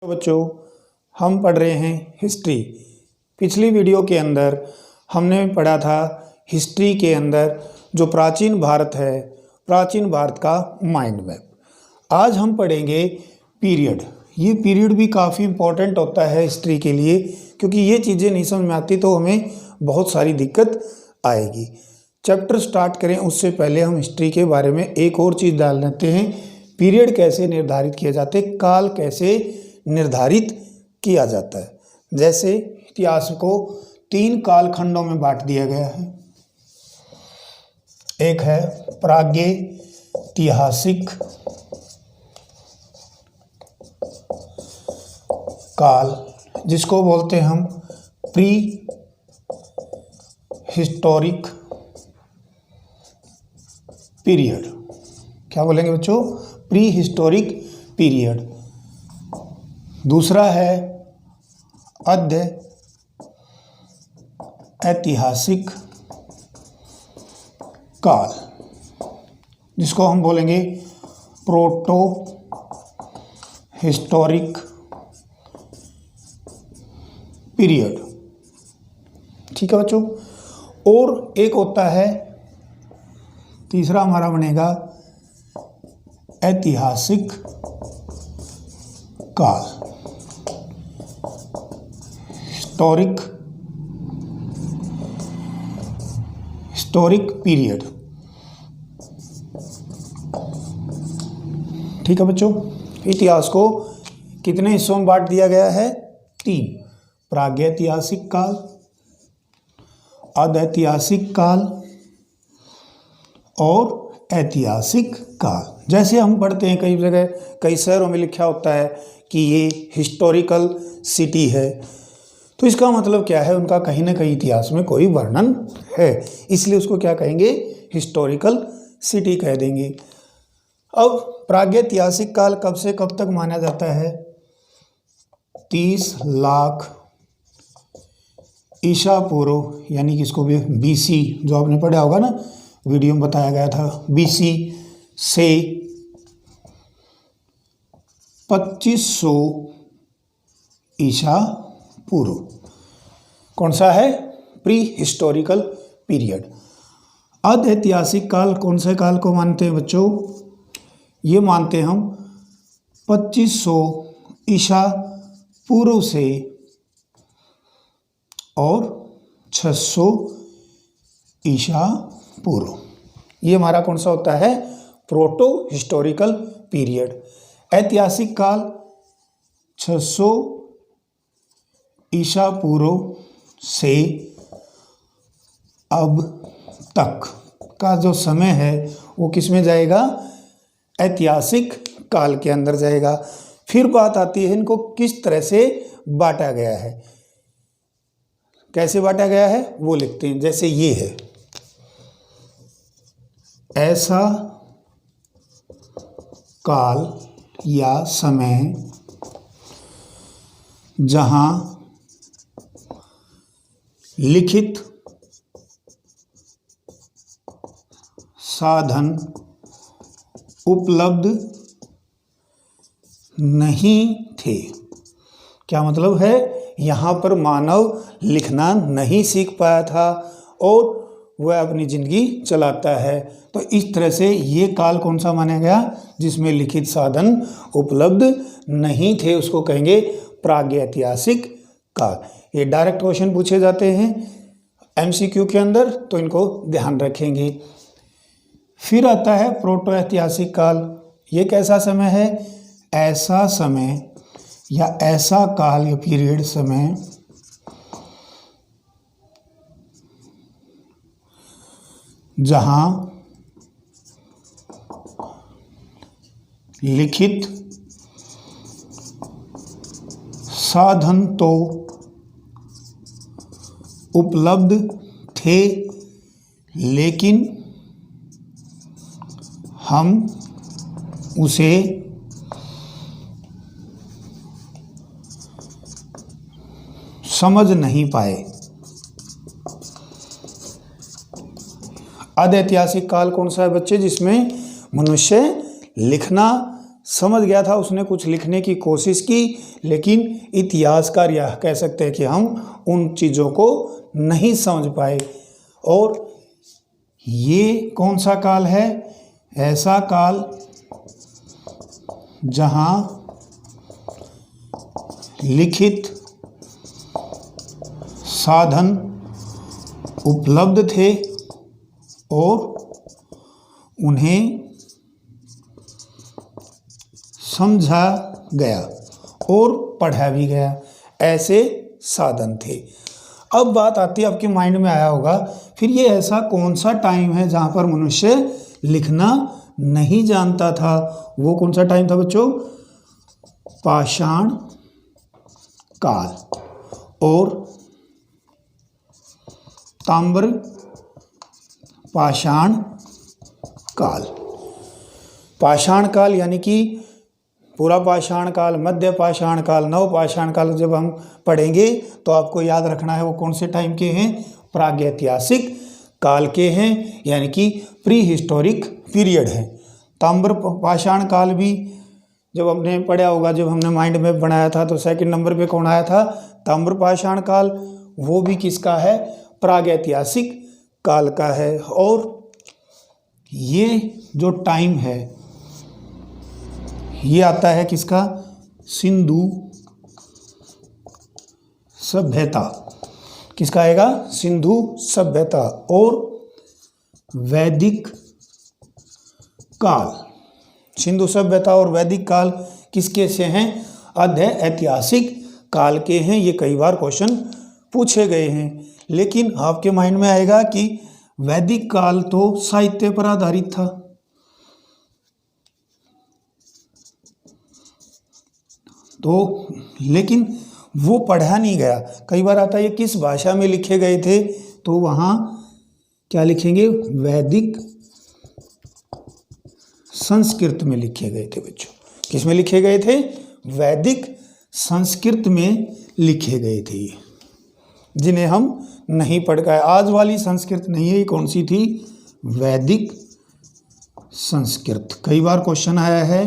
तो बच्चों, हम पढ़ रहे हैं हिस्ट्री। पिछली वीडियो के अंदर हमने पढ़ा था हिस्ट्री के अंदर जो प्राचीन भारत है, प्राचीन भारत का माइंड मैप। आज हम पढ़ेंगे पीरियड। ये पीरियड भी काफ़ी इम्पोर्टेंट होता है हिस्ट्री के लिए, क्योंकि ये चीज़ें नहीं समझ में आती तो हमें बहुत सारी दिक्कत आएगी। चैप्टर स्टार्ट करें उससे पहले हम हिस्ट्री के बारे में एक और चीज़ डाल लेते हैं। पीरियड कैसे निर्धारित किए जाते, काल कैसे निर्धारित किया जाता है। जैसे इतिहास को 3 कालखंडों में बांट दिया गया है। एक है प्रागैतिहासिक काल, जिसको बोलते हैं हम प्री हिस्टोरिक पीरियड। क्या बोलेंगे बच्चों? Pre historic period. दूसरा है अर्ध ऐतिहासिक काल, जिसको हम बोलेंगे प्रोटो हिस्टोरिक पीरियड। ठीक है बच्चों। और एक होता है, तीसरा हमारा बनेगा ऐतिहासिक काल, हिस्टोरिक पीरियड। ठीक है बच्चों। इतिहास को कितने हिस्सों में बांट दिया गया है? 3। प्रागैतिहासिक काल, अर्धऐतिहासिक काल और ऐतिहासिक काल। जैसे हम पढ़ते हैं कई जगह, कई शहरों में लिखा होता है कि ये हिस्टोरिकल सिटी है, तो इसका मतलब क्या है? उनका कहीं ना कहीं इतिहास में कोई वर्णन है, इसलिए उसको क्या कहेंगे? हिस्टोरिकल सिटी कह देंगे। अब प्रागैतिहासिक काल कब से कब तक माना जाता है? 30 लाख ईसा पूर्व, यानी कि इसको भी BC, जो आपने पढ़ा होगा ना, वीडियो में बताया गया था, BC से 2500 ईसा पूर्व। कौन सा है? Pre historical period. अर्ध ऐतिहासिक काल कौन से काल को मानते हैं बच्चों? ये मानते हैं हम 2500 ईसा पूर्व से और 600 ईसा पूर्व। ये हमारा कौन सा होता है? Proto historical period. ऐतिहासिक काल 600 ईसा पूर्व से अब तक का जो समय है वो किस में जाएगा? ऐतिहासिक काल के अंदर जाएगा। फिर बात आती है इनको किस तरह से बांटा गया है। कैसे बांटा गया है वो लिखते हैं। जैसे ये है, ऐसा काल या समय जहां लिखित साधन उपलब्ध नहीं थे। क्या मतलब है? यहाँ पर मानव लिखना नहीं सीख पाया था और वह अपनी ज़िंदगी चलाता है। तो इस तरह से ये काल कौन सा माना गया? जिसमें लिखित साधन उपलब्ध नहीं थे, उसको कहेंगे प्रागैतिहासिक काल। ये डायरेक्ट क्वेश्चन पूछे जाते हैं MCQ के अंदर, तो इनको ध्यान रखेंगे। फिर आता है प्रोटो ऐतिहासिक काल। ये कैसा समय है? ऐसा समय या ऐसा काल या पीरियड समय जहां लिखित साधन तो उपलब्ध थे, लेकिन हम उसे समझ नहीं पाए। अर्ध ऐतिहासिक काल कौन सा है बच्चे? जिसमें मनुष्य लिखना समझ गया था, उसने कुछ लिखने की कोशिश की, लेकिन इतिहासकार यह कह सकते हैं कि हम उन चीज़ों को नहीं समझ पाए। और ये कौन सा काल है? ऐसा काल जहां लिखित साधन उपलब्ध थे और उन्हें समझा गया और पढ़ा भी गया, ऐसे साधन थे। अब बात आती है, आपके माइंड में आया होगा, फिर ये ऐसा कौन सा टाइम है जहाँ पर मनुष्य लिखना नहीं जानता था? वो कौन सा टाइम था बच्चों? पाषाण काल और ताम्र पाषाण काल। पाषाण काल यानी कि पूरा पाषाण काल, मध्य पाषाण काल, नव पाषाण काल जब हम पढ़ेंगे तो आपको याद रखना है वो कौन से टाइम के हैं? प्रागैतिहासिक काल के हैं, यानी कि प्री हिस्टोरिक पीरियड है। ताम्र पाषाण काल भी जब हमने पढ़ा होगा, जब हमने माइंड मैप बनाया था तो सेकंड नंबर पे कौन आया था? ताम्र पाषाण काल। वो भी किसका है? प्रागैतिहासिक काल का है। और ये जो टाइम है ये आता है किसका? सिंधु सभ्यता। किसका आएगा? सिंधु सभ्यता और वैदिक काल। सिंधु सभ्यता और वैदिक काल किसके से हैं? आद्य ऐतिहासिक काल के हैं। ये कई बार क्वेश्चन पूछे गए हैं, लेकिन आपके माइंड में आएगा कि वैदिक काल तो साहित्य पर आधारित था, तो लेकिन वो पढ़ा नहीं गया। कई बार आता है ये किस भाषा में लिखे गए थे, तो वहाँ क्या लिखेंगे? वैदिक संस्कृत में लिखे गए थे बच्चों। किस में लिखे गए थे? वैदिक संस्कृत में लिखे गए थे, जिन्हें हम नहीं पढ़ पाए। आज वाली संस्कृत नहीं है, ये कौन सी थी? वैदिक संस्कृत। कई बार क्वेश्चन आया है,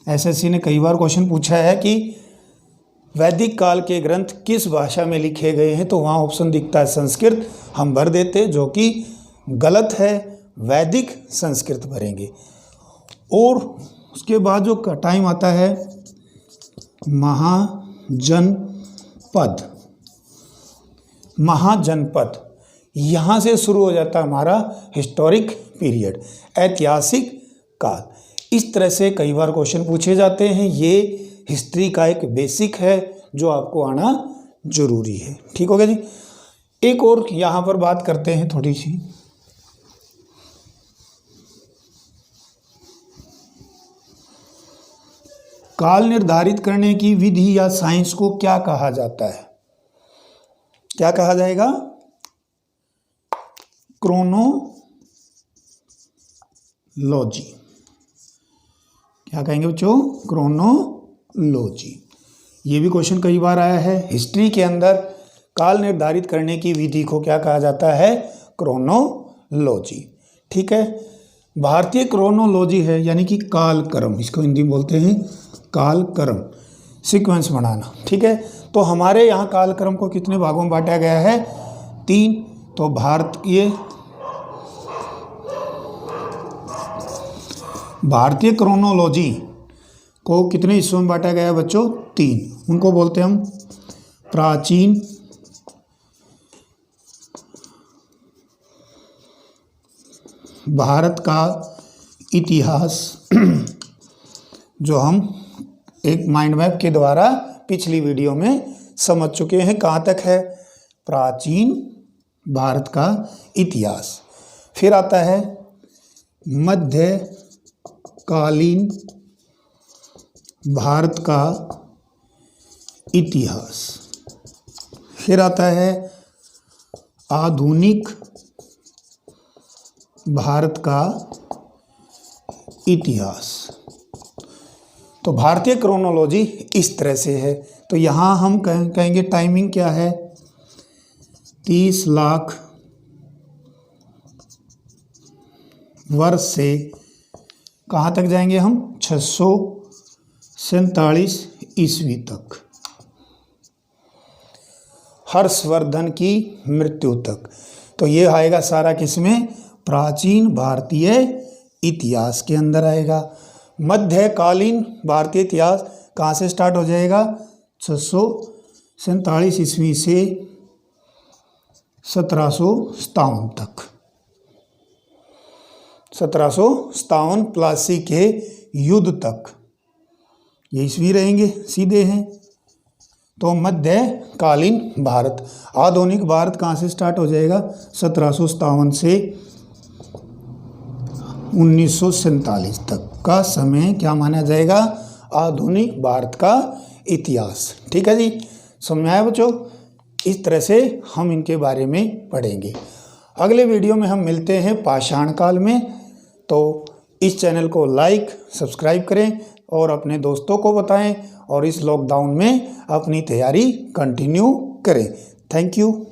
एसएससी ने कई बार क्वेश्चन पूछा है कि वैदिक काल के ग्रंथ किस भाषा में लिखे गए हैं, तो वहाँ ऑप्शन दिखता है संस्कृत, हम भर देते, जो कि गलत है, वैदिक संस्कृत भरेंगे। और उसके बाद जो टाइम आता है महाजनपद। महाजनपद, यहाँ से शुरू हो जाता है हमारा हिस्टोरिक पीरियड, ऐतिहासिक काल। इस तरह से कई बार क्वेश्चन पूछे जाते हैं। ये हिस्ट्री का एक बेसिक है जो आपको आना जरूरी है। ठीक हो गया जी। एक और यहाँ पर बात करते हैं थोड़ी सी। काल निर्धारित करने की विधि या साइंस को क्या कहा जाता है? क्या कहा जाएगा? क्रोनोलॉजी। क्या कहेंगे बच्चों? क्रोनोलॉजी। ये भी क्वेश्चन कई बार आया है। हिस्ट्री के अंदर काल निर्धारित करने की विधि को क्या कहा जाता है? क्रोनोलॉजी। ठीक है। भारतीय क्रोनोलॉजी है यानी कि कालक्रम, इसको हिंदी में बोलते हैं कालक्रम, सीक्वेंस बनाना। ठीक है। तो हमारे यहाँ कालक्रम को कितने भागों में बांटा गया है? 3। तो भारतीय क्रोनोलॉजी को कितने हिस्सों में बांटा गया है बच्चों? 3। उनको बोलते हैं हम प्राचीन भारत का इतिहास, जो हम एक माइंड मैप के द्वारा पिछली वीडियो में समझ चुके हैं। कहाँ तक है? प्राचीन भारत का इतिहास। फिर आता है मध्यकालीन भारत का इतिहास। फिर आता है आधुनिक भारत का इतिहास। तो भारतीय क्रोनोलॉजी इस तरह से है। तो यहाँ हम कहेंगे टाइमिंग क्या है? 30 लाख वर्ष से कहाँ तक जाएंगे हम? 600 47 ईस्वी तक, हर्षवर्धन की मृत्यु तक। तो ये आएगा सारा किसमें? प्राचीन भारतीय इतिहास के अंदर आएगा। मध्यकालीन भारतीय इतिहास कहाँ से स्टार्ट हो जाएगा? 647 ईस्वी से 1757 तक। 1757 प्लासी के युद्ध तक ये ईस्वी रहेंगे, सीधे हैं। तो मध्यकालीन भारत, आधुनिक भारत कहाँ से स्टार्ट हो जाएगा? 1757 से 1947 तक का समय क्या माना जाएगा? आधुनिक भारत का इतिहास। ठीक है जी, समझ में आया बच्चों? इस तरह से हम इनके बारे में पढ़ेंगे। अगले वीडियो में हम मिलते हैं पाषाण काल में। तो इस चैनल को लाइक सब्सक्राइब करें और अपने दोस्तों को बताएं और इस लॉकडाउन में अपनी तैयारी कंटिन्यू करें। Thank you.